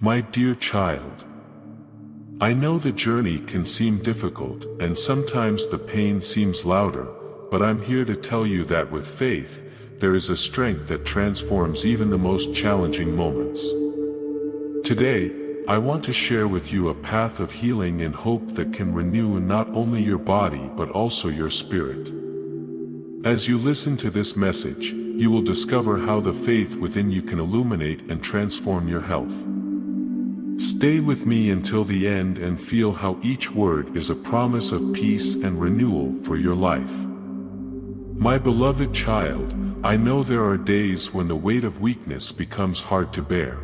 My dear child, I know the journey can seem difficult and sometimes the pain seems louder, but I'm here to tell you that with faith, there is a strength that transforms even the most challenging moments. Today, I want to share with you a path of healing and hope that can renew not only your body but also your spirit. As you listen to this message, you will discover how the faith within you can illuminate and transform your health. Stay with me until the end and feel how each word is a promise of peace and renewal for your life. My beloved child, I know there are days when the weight of weakness becomes hard to bear.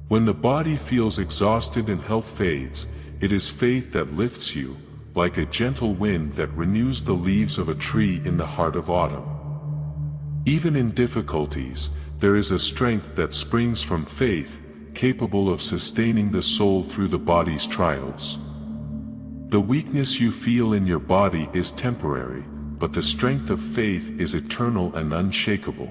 When the body feels exhausted and health fades, it is faith that lifts you, like a gentle wind that renews the leaves of a tree in the heart of autumn. Even in difficulties, there is a strength that springs from faith, capable of sustaining the soul through the body's trials. The weakness you feel in your body is temporary, but the strength of faith is eternal and unshakable.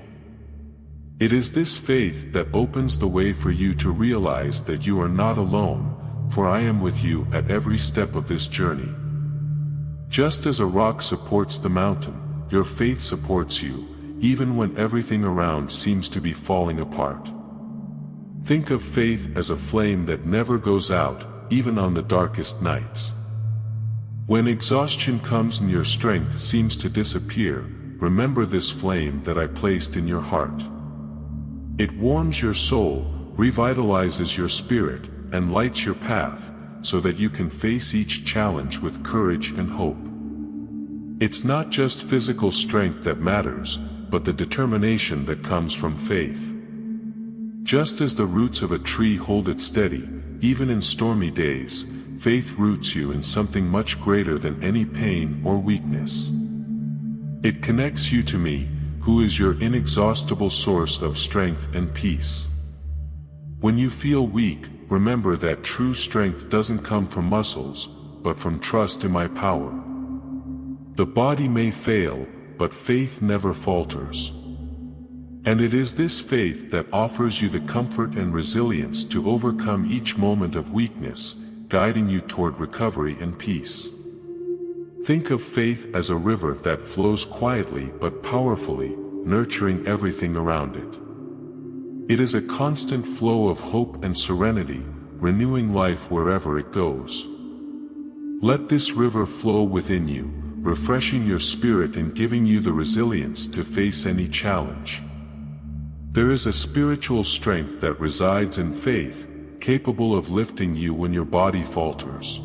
It is this faith that opens the way for you to realize that you are not alone, for I am with you at every step of this journey. Just as a rock supports the mountain, your faith supports you, even when everything around seems to be falling apart. Think of faith as a flame that never goes out, even on the darkest nights. When exhaustion comes and your strength seems to disappear, remember this flame that I placed in your heart. It warms your soul, revitalizes your spirit, and lights your path, so that you can face each challenge with courage and hope. It's not just physical strength that matters, but the determination that comes from faith. Just as the roots of a tree hold it steady, even in stormy days, faith roots you in something much greater than any pain or weakness. It connects you to me, who is your inexhaustible source of strength and peace. When you feel weak, remember that true strength doesn't come from muscles, but from trust in my power. The body may fail, but faith never falters. And it is this faith that offers you the comfort and resilience to overcome each moment of weakness, guiding you toward recovery and peace. Think of faith as a river that flows quietly but powerfully, nurturing everything around it. It is a constant flow of hope and serenity, renewing life wherever it goes. Let this river flow within you, refreshing your spirit and giving you the resilience to face any challenge. There is a spiritual strength that resides in faith, capable of lifting you when your body falters.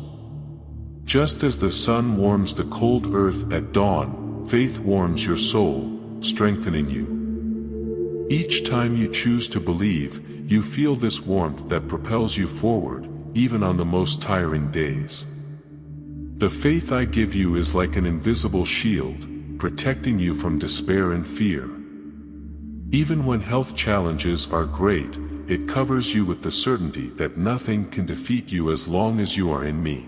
Just as the sun warms the cold earth at dawn, faith warms your soul, strengthening you. Each time you choose to believe, you feel this warmth that propels you forward, even on the most tiring days. The faith I give you is like an invisible shield, protecting you from despair and fear. Even when health challenges are great, it covers you with the certainty that nothing can defeat you as long as you are in me.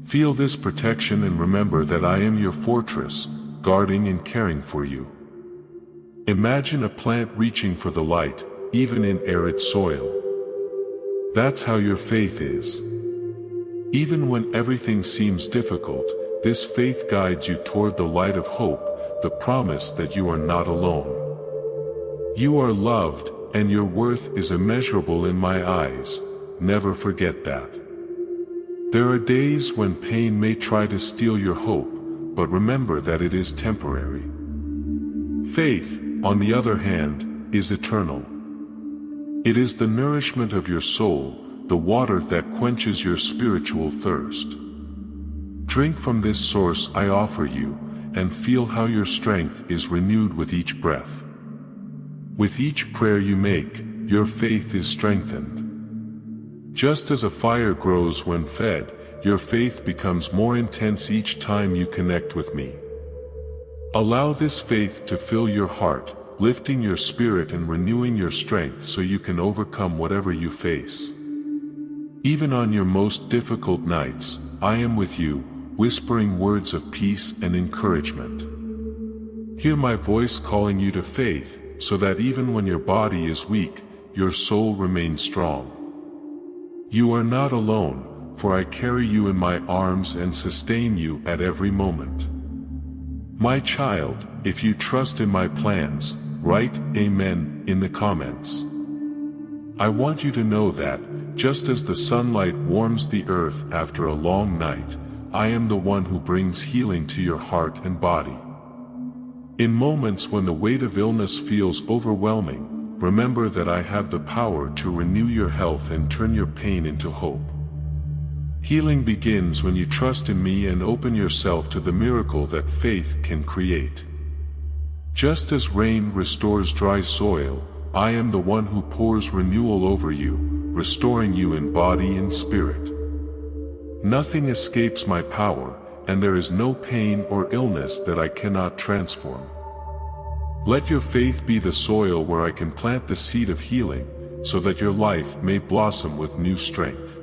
Feel this protection and remember that I am your fortress, guarding and caring for you. Imagine a plant reaching for the light, even in arid soil. That's how your faith is. Even when everything seems difficult, this faith guides you toward the light of hope, the promise that you are not alone. You are loved, and your worth is immeasurable in my eyes. Never forget that. There are days when pain may try to steal your hope, but remember that it is temporary. Faith, on the other hand, is eternal. It is the nourishment of your soul, the water that quenches your spiritual thirst. Drink from this source I offer you, and feel how your strength is renewed with each breath. With each prayer you make, your faith is strengthened. Just as a fire grows when fed, your faith becomes more intense each time you connect with me. Allow this faith to fill your heart, lifting your spirit and renewing your strength so you can overcome whatever you face. Even on your most difficult nights, I am with you, whispering words of peace and encouragement. Hear my voice calling you to faith, so that even when your body is weak, your soul remains strong. You are not alone, for I carry you in my arms and sustain you at every moment. My child, if you trust in my plans, write Amen in the comments. I want you to know that, just as the sunlight warms the earth after a long night, I am the one who brings healing to your heart and body. In moments when the weight of illness feels overwhelming, remember that I have the power to renew your health and turn your pain into hope. Healing begins when you trust in me and open yourself to the miracle that faith can create. Just as rain restores dry soil, I am the one who pours renewal over you, restoring you in body and spirit. Nothing escapes my power, and there is no pain or illness that I cannot transform. Let your faith be the soil where I can plant the seed of healing, so that your life may blossom with new strength.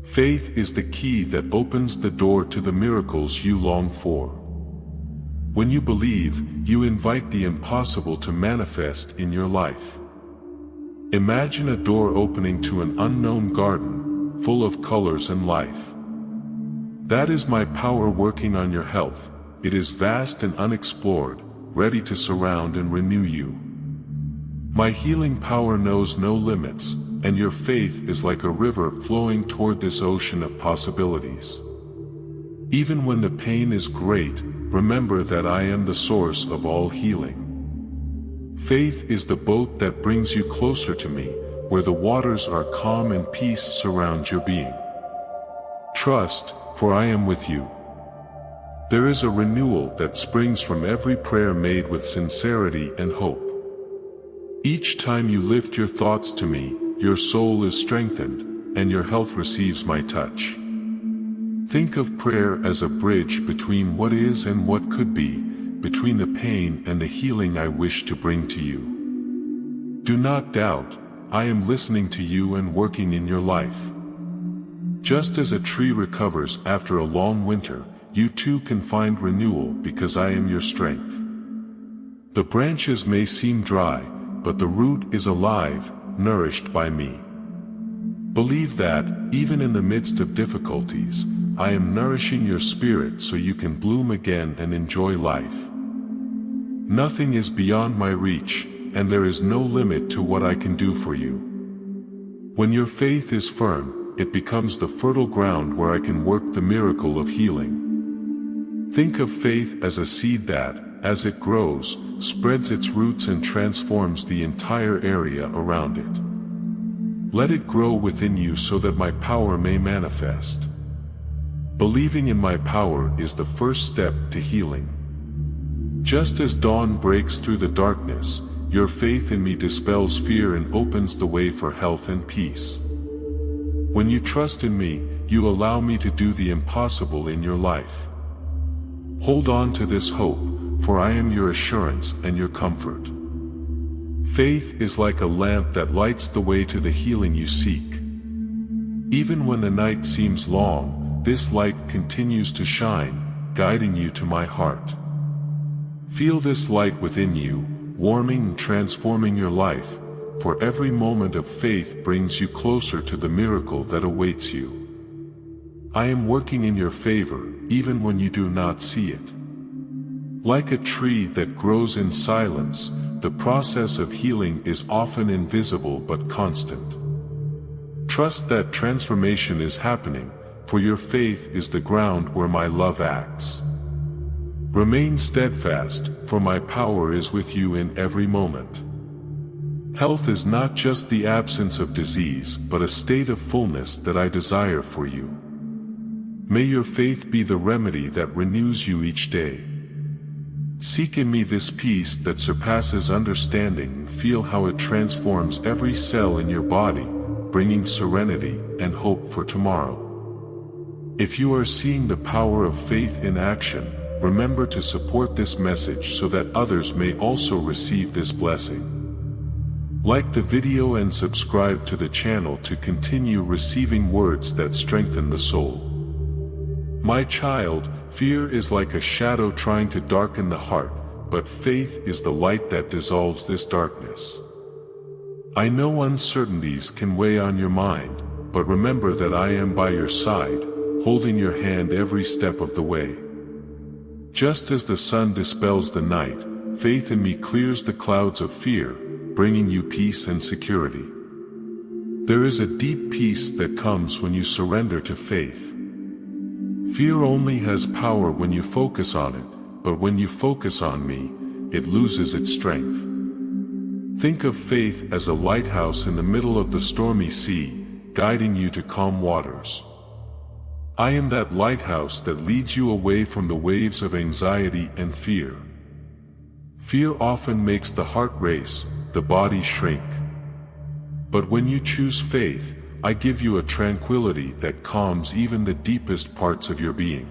Faith is the key that opens the door to the miracles you long for. When you believe, you invite the impossible to manifest in your life. Imagine a door opening to an unknown garden, full of colors and life. That is my power working on your health. It is vast and unexplored, ready to surround and renew you. My healing power knows no limits, and your faith is like a river flowing toward this ocean of possibilities. Even when the pain is great, remember that I am the source of all healing. Faith is the boat that brings you closer to me, where the waters are calm and peace surrounds your being. Trust, for I am with you. There is a renewal that springs from every prayer made with sincerity and hope. Each time you lift your thoughts to me, your soul is strengthened, and your health receives my touch. Think of prayer as a bridge between what is and what could be, between the pain and the healing I wish to bring to you. Do not doubt, I am listening to you and working in your life. Just as a tree recovers after a long winter, you too can find renewal because I am your strength. The branches may seem dry, but the root is alive, nourished by me. Believe that, even in the midst of difficulties, I am nourishing your spirit so you can bloom again and enjoy life. Nothing is beyond my reach, and there is no limit to what I can do for you. When your faith is firm, it becomes the fertile ground where I can work the miracle of healing. Think of faith as a seed that, as it grows, spreads its roots and transforms the entire area around it. Let it grow within you so that my power may manifest. Believing in my power is the first step to healing. Just as dawn breaks through the darkness, your faith in me dispels fear and opens the way for health and peace. When you trust in me, you allow me to do the impossible in your life. Hold on to this hope, for I am your assurance and your comfort. Faith is like a lamp that lights the way to the healing you seek. Even when the night seems long, this light continues to shine, guiding you to my heart. Feel this light within you, warming and transforming your life, for every moment of faith brings you closer to the miracle that awaits you. I am working in your favor, even when you do not see it. Like a tree that grows in silence, the process of healing is often invisible but constant. Trust that transformation is happening, for your faith is the ground where my love acts. Remain steadfast, for my power is with you in every moment. Health is not just the absence of disease, but a state of fullness that I desire for you. May your faith be the remedy that renews you each day. Seek in me this peace that surpasses understanding and feel how it transforms every cell in your body, bringing serenity and hope for tomorrow. If you are seeing the power of faith in action, remember to support this message so that others may also receive this blessing. Like the video and subscribe to the channel to continue receiving words that strengthen the soul. My child, fear is like a shadow trying to darken the heart, but faith is the light that dissolves this darkness. I know uncertainties can weigh on your mind, but remember that I am by your side, holding your hand every step of the way. Just as the sun dispels the night, faith in me clears the clouds of fear, bringing you peace and security. There is a deep peace that comes when you surrender to faith. Fear only has power when you focus on it, but when you focus on me, it loses its strength. Think of faith as a lighthouse in the middle of the stormy sea, guiding you to calm waters. I am that lighthouse that leads you away from the waves of anxiety and fear. Fear often makes the heart race, the body shrink. But when you choose faith, I give you a tranquility that calms even the deepest parts of your being.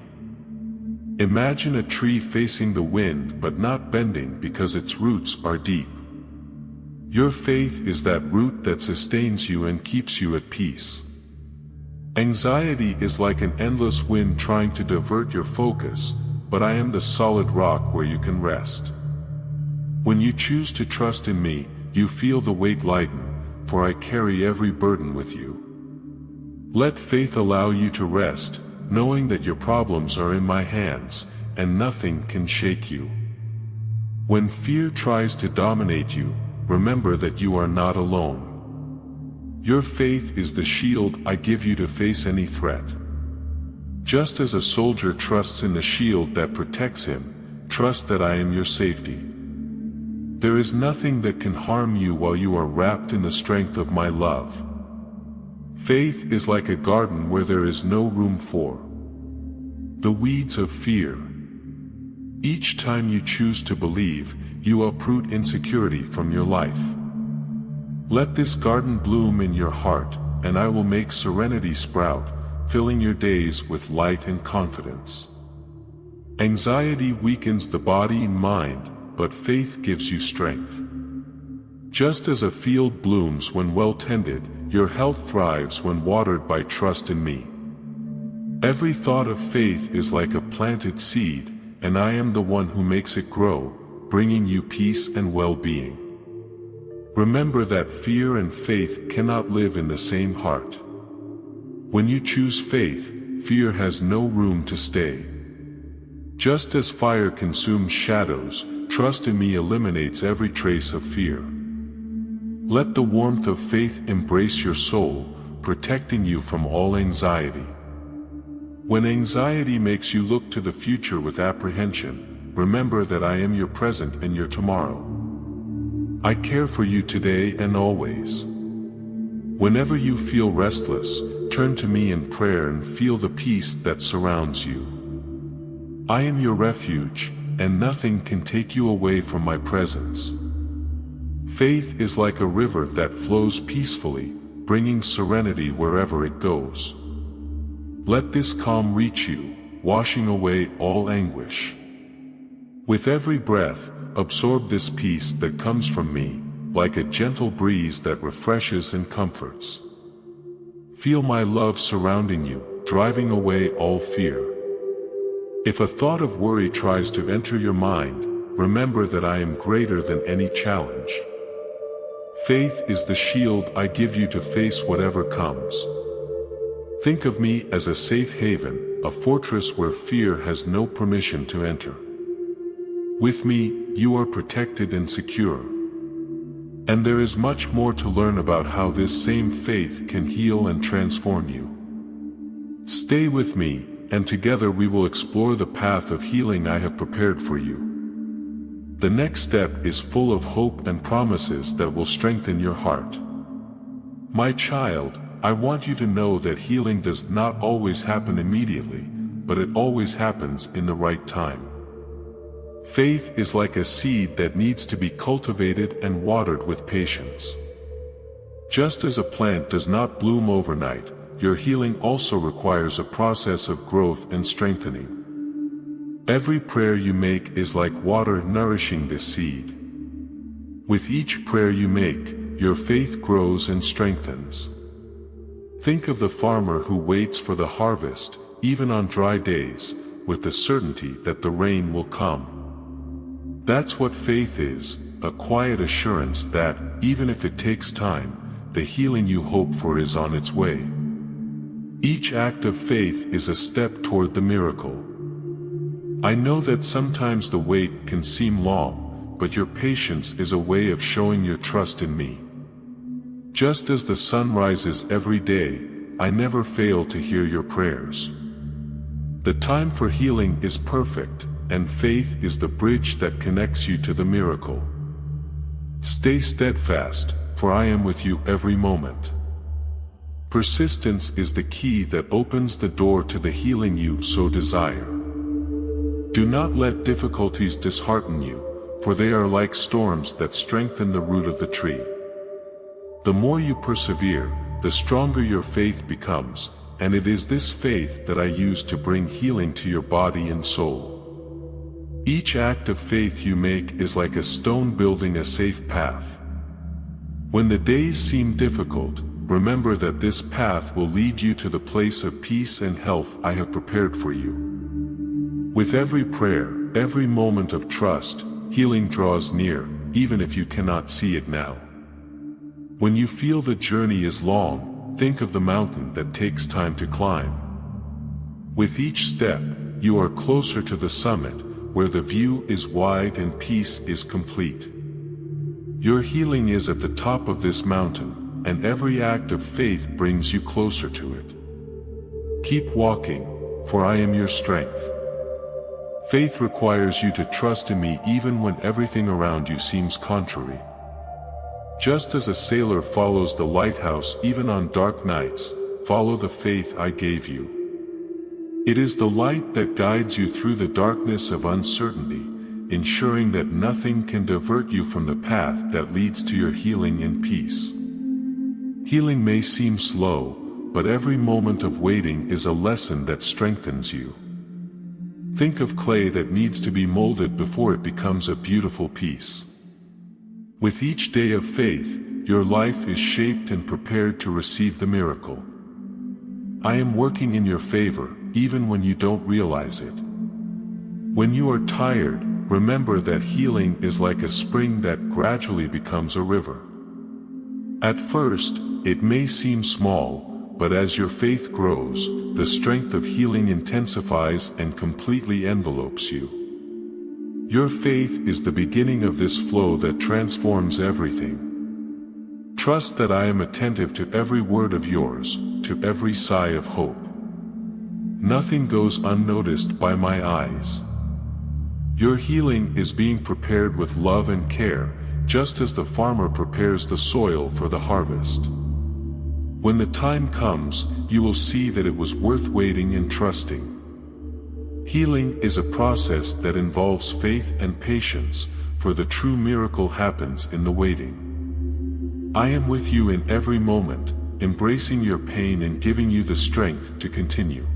Imagine a tree facing the wind but not bending because its roots are deep. Your faith is that root that sustains you and keeps you at peace. Anxiety is like an endless wind trying to divert your focus, but I am the solid rock where you can rest. When you choose to trust in me, you feel the weight lighten, for I carry every burden with you. Let faith allow you to rest, knowing that your problems are in my hands, and nothing can shake you. When fear tries to dominate you, remember that you are not alone. Your faith is the shield I give you to face any threat. Just as a soldier trusts in the shield that protects him, trust that I am your safety. There is nothing that can harm you while you are wrapped in the strength of my love. Faith is like a garden where there is no room for the weeds of fear. Each time you choose to believe, you uproot insecurity from your life. Let this garden bloom in your heart, and I will make serenity sprout, filling your days with light and confidence. Anxiety weakens the body and mind, but faith gives you strength. Just as a field blooms when well tended, your health thrives when watered by trust in me. Every thought of faith is like a planted seed, and I am the one who makes it grow, bringing you peace and well-being. Remember that fear and faith cannot live in the same heart. When you choose faith, fear has no room to stay. Just as fire consumes shadows, trust in me eliminates every trace of fear. Let the warmth of faith embrace your soul, protecting you from all anxiety. When anxiety makes you look to the future with apprehension, remember that I am your present and your tomorrow. I care for you today and always. Whenever you feel restless, turn to me in prayer and feel the peace that surrounds you. I am your refuge, and nothing can take you away from my presence. Faith is like a river that flows peacefully, bringing serenity wherever it goes. Let this calm reach you, washing away all anguish. With every breath, absorb this peace that comes from me, like a gentle breeze that refreshes and comforts. Feel my love surrounding you, driving away all fear. If a thought of worry tries to enter your mind, remember that I am greater than any challenge. Faith is the shield I give you to face whatever comes. Think of me as a safe haven, a fortress where fear has no permission to enter. With me, you are protected and secure. And there is much more to learn about how this same faith can heal and transform you. Stay with me, and together we will explore the path of healing I have prepared for you. The next step is full of hope and promises that will strengthen your heart. My child, I want you to know that healing does not always happen immediately, but it always happens in the right time. Faith is like a seed that needs to be cultivated and watered with patience. Just as a plant does not bloom overnight, your healing also requires a process of growth and strengthening. Every prayer you make is like water nourishing this seed. With each prayer you make, your faith grows and strengthens. Think of the farmer who waits for the harvest, even on dry days, with the certainty that the rain will come. That's what faith is, a quiet assurance that, even if it takes time, the healing you hope for is on its way. Each act of faith is a step toward the miracle. I know that sometimes the wait can seem long, but your patience is a way of showing your trust in me. Just as the sun rises every day, I never fail to hear your prayers. The time for healing is perfect, and faith is the bridge that connects you to the miracle. Stay steadfast, for I am with you every moment. Persistence is the key that opens the door to the healing you so desire. Do not let difficulties dishearten you, for they are like storms that strengthen the root of the tree. The more you persevere, the stronger your faith becomes, and it is this faith that I use to bring healing to your body and soul. Each act of faith you make is like a stone building a safe path. When the days seem difficult, remember that this path will lead you to the place of peace and health I have prepared for you. With every prayer, every moment of trust, healing draws near, even if you cannot see it now. When you feel the journey is long, think of the mountain that takes time to climb. With each step, you are closer to the summit, where the view is wide and peace is complete. Your healing is at the top of this mountain, and every act of faith brings you closer to it. Keep walking, for I am your strength. Faith requires you to trust in me even when everything around you seems contrary. Just as a sailor follows the lighthouse even on dark nights, follow the faith I gave you. It is the light that guides you through the darkness of uncertainty, ensuring that nothing can divert you from the path that leads to your healing and peace. Healing may seem slow, but every moment of waiting is a lesson that strengthens you. Think of clay that needs to be molded before it becomes a beautiful piece. With each day of faith, your life is shaped and prepared to receive the miracle. I am working in your favor, even when you don't realize it. When you are tired, remember that healing is like a spring that gradually becomes a river. At first, it may seem small, but as your faith grows, the strength of healing intensifies and completely envelopes you. Your faith is the beginning of this flow that transforms everything. Trust that I am attentive to every word of yours, to every sigh of hope. Nothing goes unnoticed by my eyes. Your healing is being prepared with love and care, just as the farmer prepares the soil for the harvest. When the time comes, you will see that it was worth waiting and trusting. Healing is a process that involves faith and patience, for the true miracle happens in the waiting. I am with you in every moment, embracing your pain and giving you the strength to continue.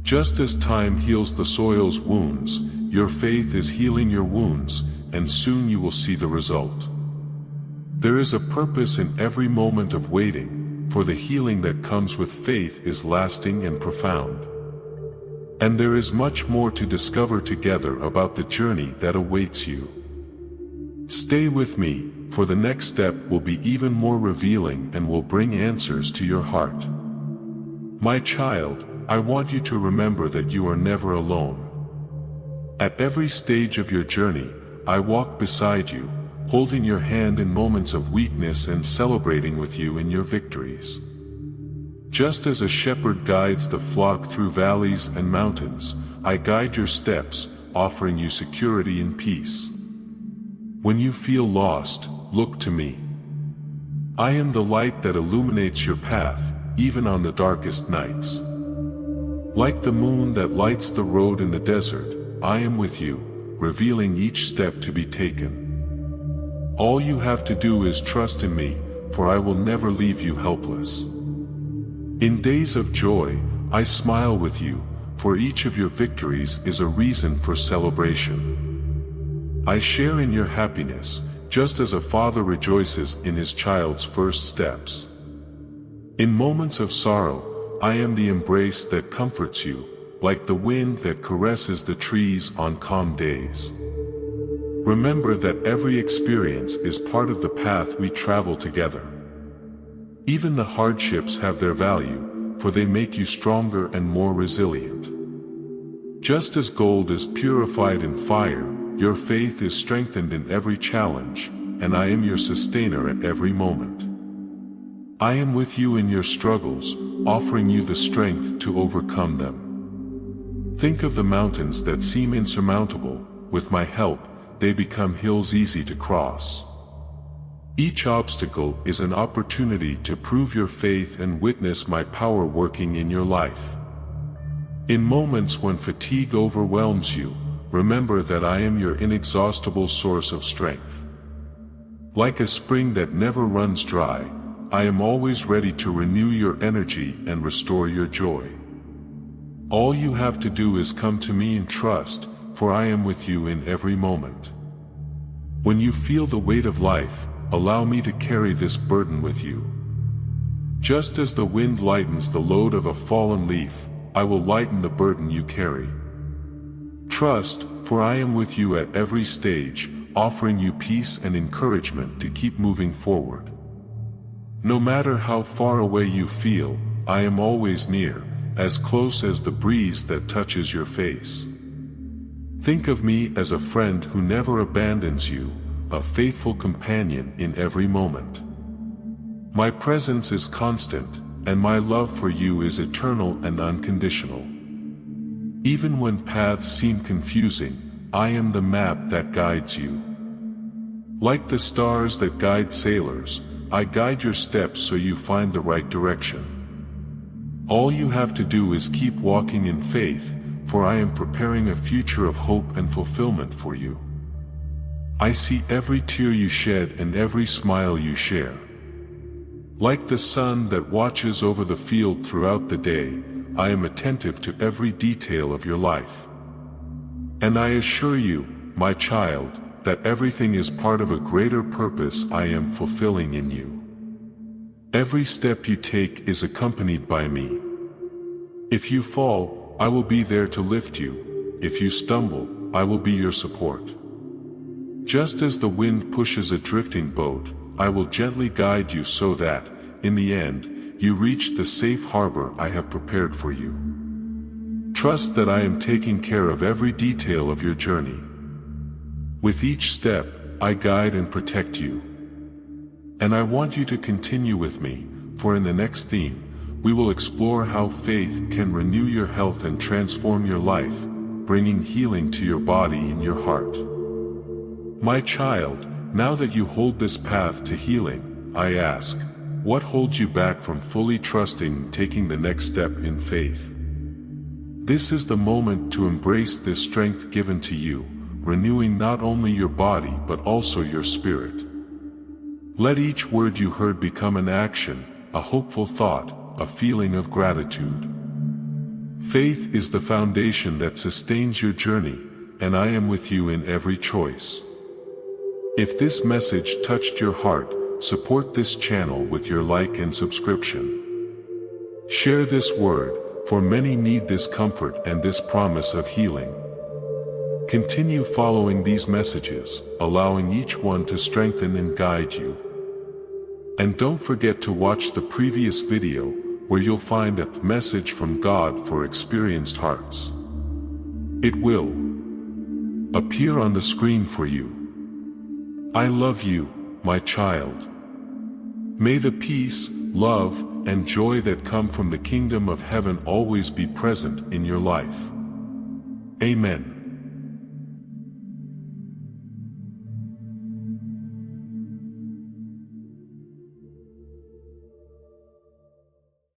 Just as time heals the soil's wounds, your faith is healing your wounds, and soon you will see the result. There is a purpose in every moment of waiting, for the healing that comes with faith is lasting and profound. And there is much more to discover together about the journey that awaits you. Stay with me, for the next step will be even more revealing and will bring answers to your heart. My child, I want you to remember that you are never alone. At every stage of your journey, I walk beside you, holding your hand in moments of weakness and celebrating with you in your victories. Just as a shepherd guides the flock through valleys and mountains, I guide your steps, offering you security and peace. When you feel lost, look to me. I am the light that illuminates your path, even on the darkest nights. Like the moon that lights the road in the desert, I am with you, revealing each step to be taken. All you have to do is trust in me, for I will never leave you helpless. In days of joy, I smile with you, for each of your victories is a reason for celebration. I share in your happiness, just as a father rejoices in his child's first steps. In moments of sorrow, I am the embrace that comforts you, like the wind that caresses the trees on calm days. Remember that every experience is part of the path we travel together. Even the hardships have their value, for they make you stronger and more resilient. Just as gold is purified in fire, your faith is strengthened in every challenge, and I am your sustainer at every moment. I am with you in your struggles, offering you the strength to overcome them. Think of the mountains that seem insurmountable. With my help, they become hills easy to cross. Each obstacle is an opportunity to prove your faith and witness my power working in your life. In moments when fatigue overwhelms you, remember that I am your inexhaustible source of strength. Like a spring that never runs dry, I am always ready to renew your energy and restore your joy. All you have to do is come to me in trust, for I am with you in every moment. When you feel the weight of life, allow me to carry this burden with you. Just as the wind lightens the load of a fallen leaf, I will lighten the burden you carry. Trust, for I am with you at every stage, offering you peace and encouragement to keep moving forward. No matter how far away you feel, I am always near, as close as the breeze that touches your face. Think of me as a friend who never abandons you, a faithful companion in every moment. My presence is constant, and my love for you is eternal and unconditional. Even when paths seem confusing, I am the map that guides you. Like the stars that guide sailors, I guide your steps so you find the right direction. All you have to do is keep walking in faith, for I am preparing a future of hope and fulfillment for you. I see every tear you shed and every smile you share. Like the sun that watches over the field throughout the day, I am attentive to every detail of your life. And I assure you, my child, that everything is part of a greater purpose I am fulfilling in you. Every step you take is accompanied by me. If you fall, I will be there to lift you. If you stumble, I will be your support. Just as the wind pushes a drifting boat, I will gently guide you so that, in the end, you reach the safe harbor I have prepared for you. Trust that I am taking care of every detail of your journey. With each step, I guide and protect you. And I want you to continue with me, for in the next theme, we will explore how faith can renew your health and transform your life, bringing healing to your body and your heart. My child, now that you hold this path to healing, I ask, what holds you back from fully trusting and taking the next step in faith? This is the moment to embrace this strength given to you, renewing not only your body but also your spirit. Let each word you heard become an action, a hopeful thought, a feeling of gratitude. Faith is the foundation that sustains your journey, and I am with you in every choice. If this message touched your heart, support this channel with your like and subscription. Share this word, for many need this comfort and this promise of healing. Continue following these messages, allowing each one to strengthen and guide you. And don't forget to watch the previous video, where you'll find a message from God for experienced hearts. It will appear on the screen for you. I love you, my child. May the peace, love, and joy that come from the kingdom of heaven always be present in your life. Amen.